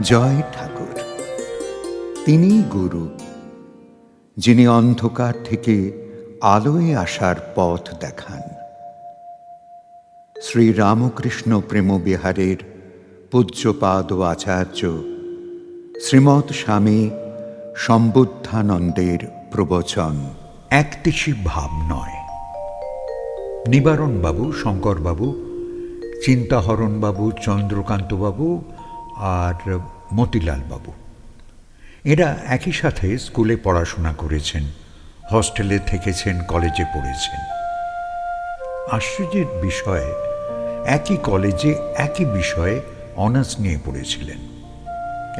জয় ঠাকুর। তিনিই গুরু, যিনি অন্ধকার থেকে আলোয় আসার পথ দেখান। শ্রী রামকৃষ্ণ প্রেমবিহারের পূজ্যপাদ আচার্য শ্রীমৎ স্বামী সম্বুদ্ধানন্দের প্রবচন। একদেশী ভাব নয়। নিবারণবাবু, শঙ্করবাবু, চিন্তাহরণবাবু, চন্দ্রকান্তবাবু আর মতিলালবাবু, এরা একই সাথে স্কুলে পড়াশোনা করেছেন, হস্টেলে থেকেছেন, কলেজে পড়েছেন। আশ্চর্যের বিষয়, একই কলেজে একই বিষয়ে অনার্স নিয়ে পড়েছিলেন।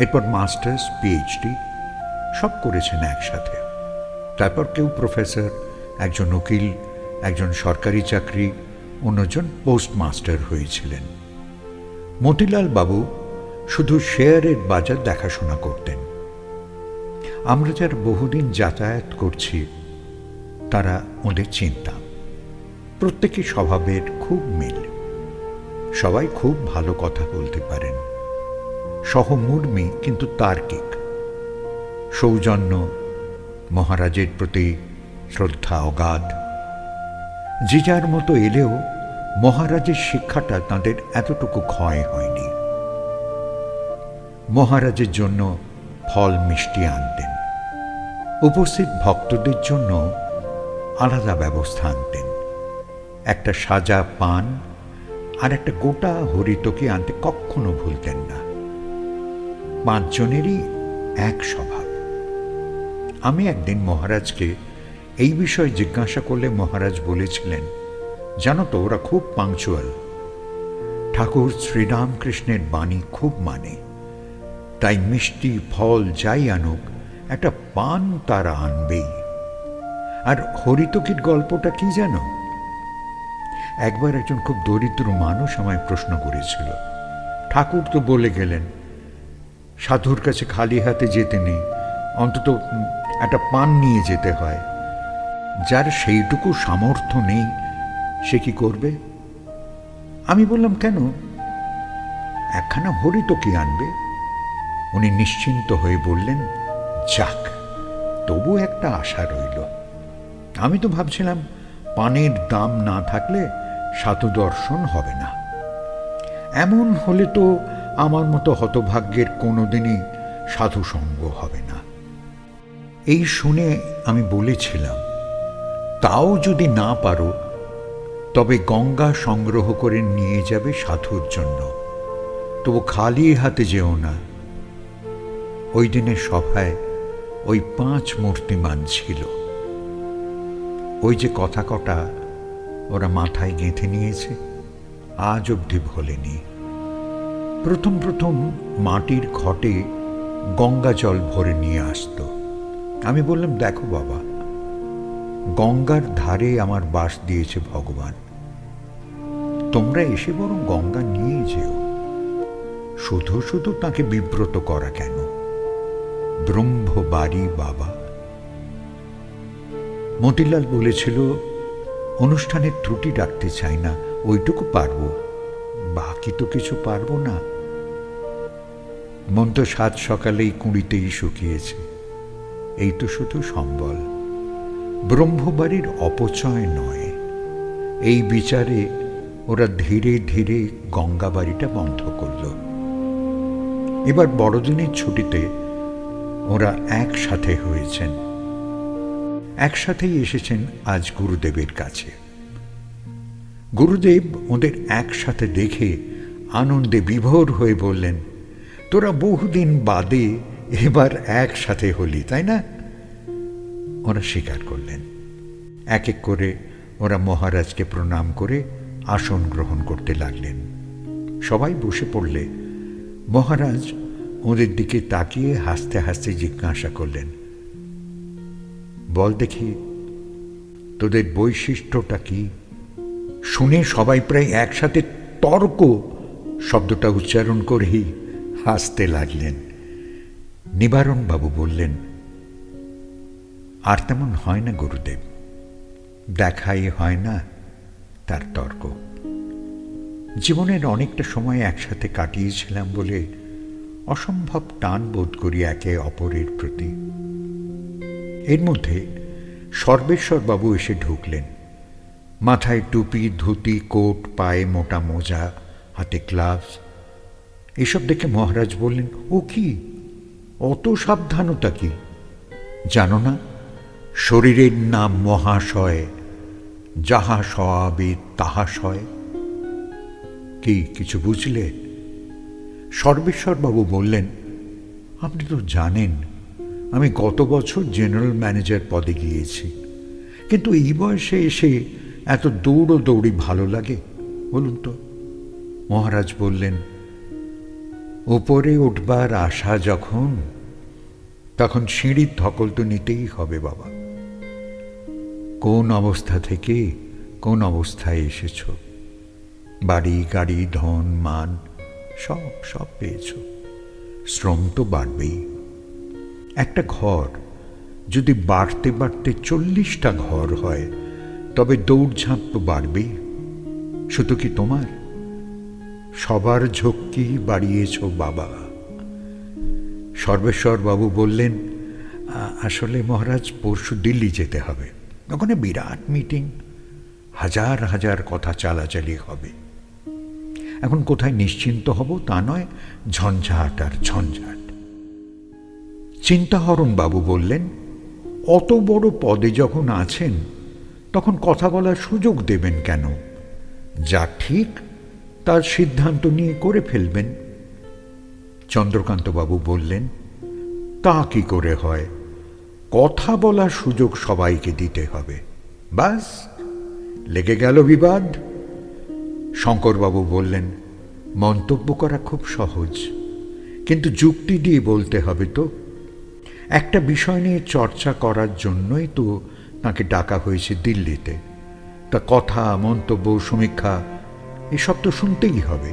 এরপর মাস্টার্স, পিএইচডি সব করেছেন একসাথে। তারপর কেউ প্রফেসর, একজন উকিল, একজন সরকারি চাকরি, অন্যজন পোস্টমাস্টার হয়েছিলেন। মতিলাল বাবু শুধু শেয়ারের বাজার দেখাশোনা করতেন। আমরা যারা বহুদিন যাতায়াত করছি তারা ওদের চিনতাম। প্রত্যেকে স্বভাবের খুব মিল, সবাই খুব ভালো কথা বলতে পারেন, সহমর্মী কিন্তু তার্কিক, সৌজন্য, মহারাজের প্রতি শ্রদ্ধা অগাধ। যে যার মতো এলেও মহারাজের শিক্ষাটা তাঁদের এতটুকু ক্ষয় হয়নি। মহারাজের জন্য ফল মিষ্টি আনতেন, উপস্থিত ভক্তদের জন্য আলাদা ব্যবস্থা আনতেন। একটা সাজা পান আর একটা গোটা হরিতকি আনতে কখনো ভুলতেন না। পাঁচজনেরই এক স্বভাব। আমি একদিন মহারাজকে এই বিষয়ে জিজ্ঞাসা করলে মহারাজ বলেছিলেন, জানো তো, ওরা খুব পাংচুয়াল। ঠাকুর শ্রীরামকৃষ্ণের বাণী খুব মানে, তাই মিষ্টি ফল যাই আনুক একটা পান তারা আনবেই। আর হরিতকির গল্পটা কি জানো? একবার একজন খুব দরিদ্র মানুষ আমায় প্রশ্ন করেছিল, ঠাকুর তো বলে গেলেন সাধুর কাছে খালি হাতে যেতে নেই, অন্তত একটা পান নিয়ে যেতে হয়। যার সেইটুকু সামর্থ্য নেই সে কি করবে? আমি বললাম, কেন, একখানা হরিতকি আনবে। উনি নিশ্চিন্ত হয়ে বললেন, যাক, তবু একটা আশা রইল। আমি তো ভাবছিলাম পানের দাম না থাকলে সাধু দর্শন হবে না। এমন হলে তো আমার মতো হতভাগ্যের কোনোদিনই সাধু সঙ্গ হবে না। এই শুনে আমি বলেছিলাম, তাও যদি না পারো তবে গঙ্গা সংগ্রহ করে নিয়ে যাবে সাধুর জন্য, তবু খালি হাতে যেও না। ওই দিনের সভায় ওই 5 মূর্তিমান ছিল। ওই যে কথা কটা ওরা মাথায় গেঁথে নিয়েছে, আজ অবধি ভোলেনি। প্রথম প্রথম মাটির ঘটে গঙ্গা জল ভরে নিয়ে আসত। আমি বললাম, দেখো বাবা, গঙ্গার ধারে আমার বাস দিয়েছে ভগবান, তোমরা এসে বরং গঙ্গা নিয়ে যেও, শুধু শুধু তাকে বিব্রত করা কেন? ব্রহ্মবাড়ি বাবা। মতিলাল বলেছিল, অনুষ্ঠানের ত্রুটি রাখতে চাই না, ওইটুকু পারবো, বাকি তো কিছু পারবো না। মন তো 7 সকালেই কুঁড়িতেই শুকিয়েছে, এই তো শুধু সম্বল। ব্রহ্মবাড়ির অপচয় নয়, এই বিচারে ওরা ধীরে ধীরে গঙ্গা বাড়িটা বন্ধ করল। এবার বড়দিনের ছুটিতে ওরা একসাথে হয়েছেন, একসাথেই এসেছেন আজ গুরুদেবের কাছে। গুরুদেব ওদের একসাথে দেখে আনন্দে বিভোর হয়ে বললেন, তোরা বহুদিন বাদে এবার একসাথে হলি, তাই না? ওরা স্বীকার করলেন। এক এক করে ওরা মহারাজকে প্রণাম করে আসন গ্রহণ করতে লাগলেন। সবাই বসে পড়লে মহারাজ ওদের দিকে তাকিয়ে হাসতে হাসতে জিজ্ঞাসা করলেন, বল দেখি, তোদের বৈশিষ্ট্যটা কি? শুনে সবাই প্রায় একসাথে তর্ক শব্দটা উচ্চারণ করেই হাসতে লাগলেন। নিবারণবাবু বললেন, আর তেমন হয় না গুরুদেব, দেখাই হয় না তার তর্ক। জীবনের অনেকটা সময় একসাথে কাটিয়েছিলাম বলে অসম্ভব টান বোধ করি একে অপরের প্রতি। এর মধ্যে সর্বেশ্বরবাবু এসে ঢুকলেন। মাথায় টুপি, ধুতি, কোট, পায়ে মোটা মোজা, হাতে গ্লাভস। এসব দেখে মহারাজ বললেন, ও কি, অত সাবধানতা কি? জানো না, শরীরের নাম মহাশয়, যাহা সয়াবে তাহা সয়। কি কিছু বুঝলে? সর্বেশ্বরবাবু বললেন, আপনি তো জানেন আমি গত বছর জেনারেল ম্যানেজার পদে গিয়েছি, কিন্তু এই বয়সে এসে এত দৌড়ি ভালো লাগে বলুন তো? মহারাজ বললেন, উপরে উঠবার আশা যখন, তখন সিঁড়ির ধকল তো নিতেই হবে বাবা। কোন অবস্থা থেকে কোন অবস্থায় এসেছ, বাড়ি গাড়ি ধন মান সব সব পেয়েছ, শ্রম তো বাড়বেই। একটা ঘর যদি বাড়তে বাড়তে 40টা ঘর হয়, তবে দৌড়ঝাঁপ তো বাড়বেই। শুধু কি তোমার, সবার ঝক্কি বাড়িয়েছ বাবা। সর্বেশ্বরবাবু বললেন, আসলে মহারাজ পরশু দিল্লি যেতে হবে, ওখানে বিরাট মিটিং, হাজার হাজার কথা চালাচালি হবে। এখন কোথায় নিশ্চিন্ত হব তা নয়, ঝঞ্ঝাট আর ঝঞ্ঝাট। চিন্তাহরণ বাবু বললেন, অত বড় পদে যখন আছেন তখন কথা বলার সুযোগ দেবেন কেন? যা ঠিক তার সিদ্ধান্ত নিয়ে করে ফেলবেন। চন্দ্রকান্তবাবু বললেন, তা কি করে হয়? কথা বলার সুযোগ সবাইকে দিতে হবে। বাস, লেগে গেল বিবাদ। শঙ্করবাবু বললেন, মন্তব্য করা খুব সহজ, কিন্তু যুক্তি দিয়ে বলতে হবে তো। একটা বিষয় নিয়ে চর্চা করার জন্যই তো তাকে ডাকা হয়েছে দিল্লিতে। তা কথা, মন্তব্য, সমীক্ষা এসব তো শুনতেই হবে।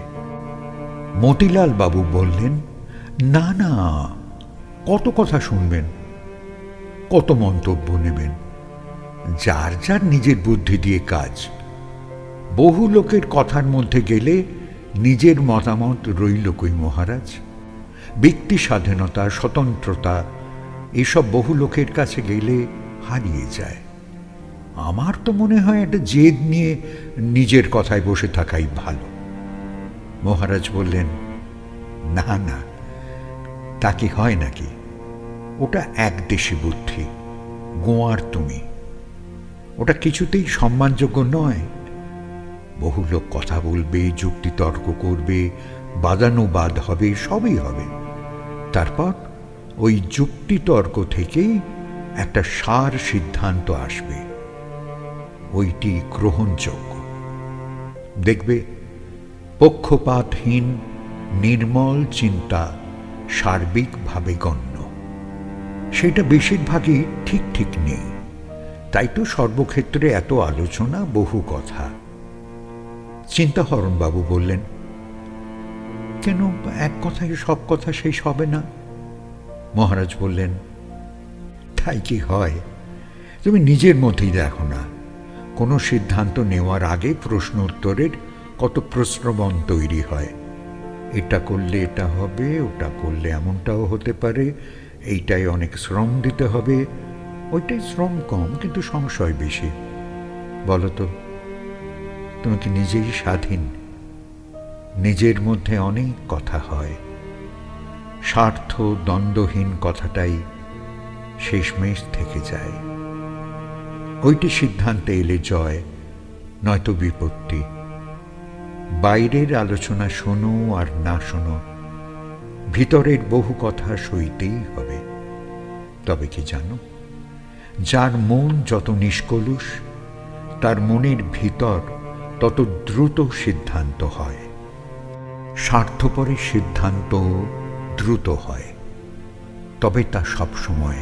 মতিলাল বাবু বললেন, না না, কত কথা শুনবেন, কত মন্তব্য নেবেন? যার যার নিজের বুদ্ধি দিয়ে কাজ। বহু লোকের কথার মধ্যে গেলে নিজের মতামত রইল কই মহারাজ? ব্যক্তি স্বাধীনতা, স্বতন্ত্রতা এসব বহু লোকের কাছে গেলে হারিয়ে যায়। আমার তো মনে হয় একটা জেদ নিয়ে নিজের কথায় বসে থাকাই ভালো। মহারাজ বললেন, না না, তা কি হয় নাকি? ওটা একদেশী বুদ্ধি, গোয়ার তুমি। ওটা কিছুতেই সম্মানযোগ্য নয়। বহু লোক কথা বলবে, যুক্তিতর্ক করবে, বাদানুবাদ হবে, সবই হবে। তারপর ওই যুক্তিতর্ক থেকেই একটা সার সিদ্ধান্ত আসবে, ওইটি গ্রহণযোগ্য। দেখবে, পক্ষপাতহীন নির্মল চিন্তা সার্বিকভাবে গণ্য। সেটা বেশিরভাগই ঠিক ঠিক নেই। তাই তো সর্বক্ষেত্রে এত আলোচনা, বহু কথা। চিন্তাহরণবাবু বললেন, কেন এক কথায় সব কথা শেষ হবে না? মহারাজ বললেন, তাই কি হয়? তুমি নিজের মধ্যেই দেখো না, কোনো সিদ্ধান্ত নেওয়ার আগে প্রশ্ন উত্তরের কত প্রশ্রবণ তৈরি হয়। এটা করলে এটা হবে, ওটা করলে এমনটাও হতে পারে, এইটাই অনেক শ্রম দিতে হবে, ওইটাই শ্রম কম কিন্তু সংশয় বেশি। বলো তো, তুমি কি নিজেই স্বাধীন? নিজের মধ্যে অনেক কথা হয়, স্বার্থ দ্বন্দ্বহীন কথাটাই শেষমেশ থেকে যায়। ওইটি সিদ্ধান্তে এলে জয়, নয়তো বিপত্তি। বাইরের আলোচনা শোনো আর না শোনো, ভিতরের বহু কথা সইতেই হবে। তবে কি জানো, যার মন যত নিষ্কলুষ, তার মনের ভিতর তত দ্রুত সিদ্ধান্ত হয়। স্বার্থপরের সিদ্ধান্ত দ্রুত হয়, তবে তা সবসময়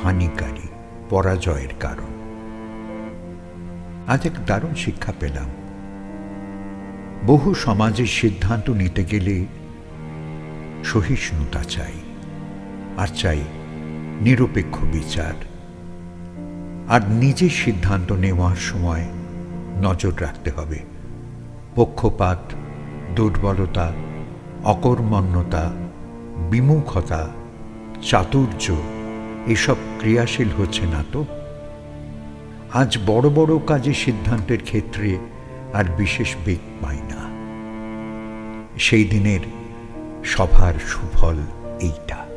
হানিকারী, পরাজয়ের কারণ। আজ এক দারুণ শিক্ষা পেলাম। বহু সমাজের সিদ্ধান্ত নিতে গেলে সহিষ্ণুতা চাই, আর চাই নিরপেক্ষ বিচার। আর নিজের সিদ্ধান্ত নেওয়ার সময় নজর রাখতে হবে পক্ষপাত, দুর্বলতা, অকর্মণ্যতা, বিমুখতা, চাতুর্য এসব ক্রিয়াশীল হচ্ছে না তো? আজ বড় বড় কাজে সিদ্ধান্তের ক্ষেত্রে আর বিশেষ বেগ পাই না। সেই দিনের সভার সুফল এইটা।